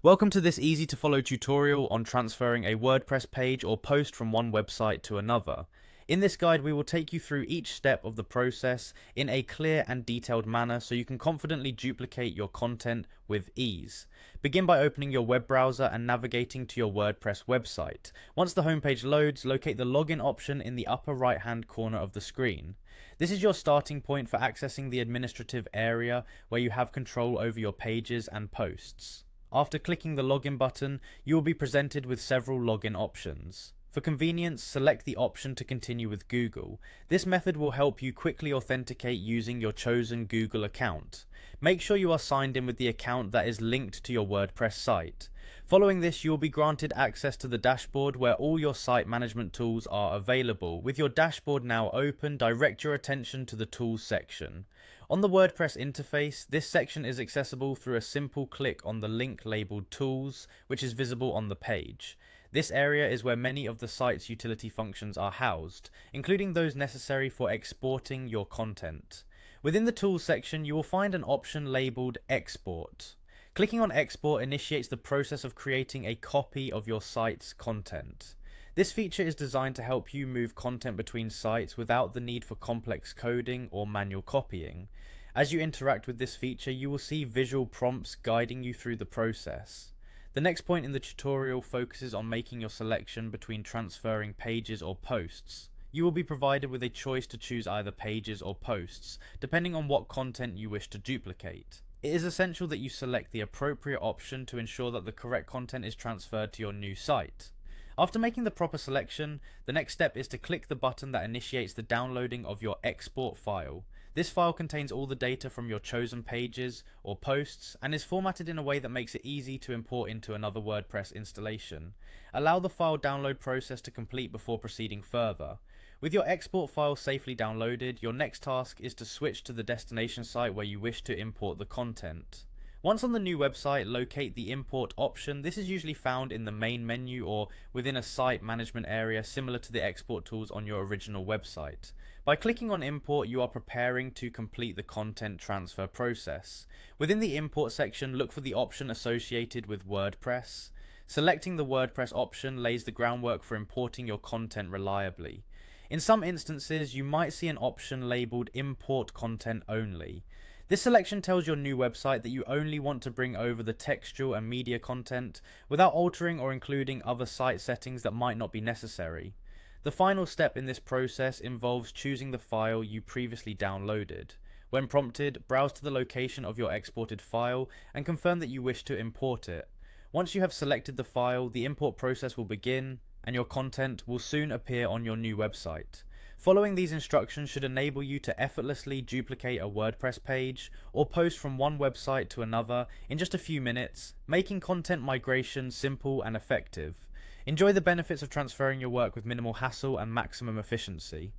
Welcome to this easy to follow tutorial on transferring a WordPress page or post from one website to another. In this guide we will take you through each step of the process in a clear and detailed manner so you can confidently duplicate your content with ease. Begin by opening your web browser and navigating to your WordPress website. Once the homepage loads, locate the login option in the upper right hand corner of the screen. This is your starting point for accessing the administrative area where you have control over your pages and posts. After clicking the login button, you will be presented with several login options. For convenience, select the option to continue with Google. This method will help you quickly authenticate using your chosen Google account. Make sure you are signed in with the account that is linked to your WordPress site. Following this, you will be granted access to the dashboard where all your site management tools are available. With your dashboard now open, direct your attention to the Tools section. On the WordPress interface, this section is accessible through a simple click on the link labeled Tools, which is visible on the page. This area is where many of the site's utility functions are housed, including those necessary for exporting your content. Within the Tools section, you will find an option labeled Export. Clicking on Export initiates the process of creating a copy of your site's content. This feature is designed to help you move content between sites without the need for complex coding or manual copying. As you interact with this feature, you will see visual prompts guiding you through the process. The next point in the tutorial focuses on making your selection between transferring pages or posts. You will be provided with a choice to choose either pages or posts, depending on what content you wish to duplicate. It is essential that you select the appropriate option to ensure that the correct content is transferred to your new site. After making the proper selection, the next step is to click the button that initiates the downloading of your export file. This file contains all the data from your chosen pages or posts and is formatted in a way that makes it easy to import into another WordPress installation. Allow the file download process to complete before proceeding further. With your export file safely downloaded, your next task is to switch to the destination site where you wish to import the content. Once on the new website, locate the import option. This is usually found in the main menu or within a site management area similar to the export tools on your original website. By clicking on import, you are preparing to complete the content transfer process. Within the import section, look for the option associated with WordPress. Selecting the WordPress option lays the groundwork for importing your content reliably. In some instances, you might see an option labeled Import Content Only. This selection tells your new website that you only want to bring over the textual and media content without altering or including other site settings that might not be necessary. The final step in this process involves choosing the file you previously downloaded. When prompted, browse to the location of your exported file and confirm that you wish to import it. Once you have selected the file, the import process will begin and your content will soon appear on your new website. Following these instructions should enable you to effortlessly duplicate a WordPress page or post from one website to another in just a few minutes, making content migration simple and effective. Enjoy the benefits of transferring your work with minimal hassle and maximum efficiency.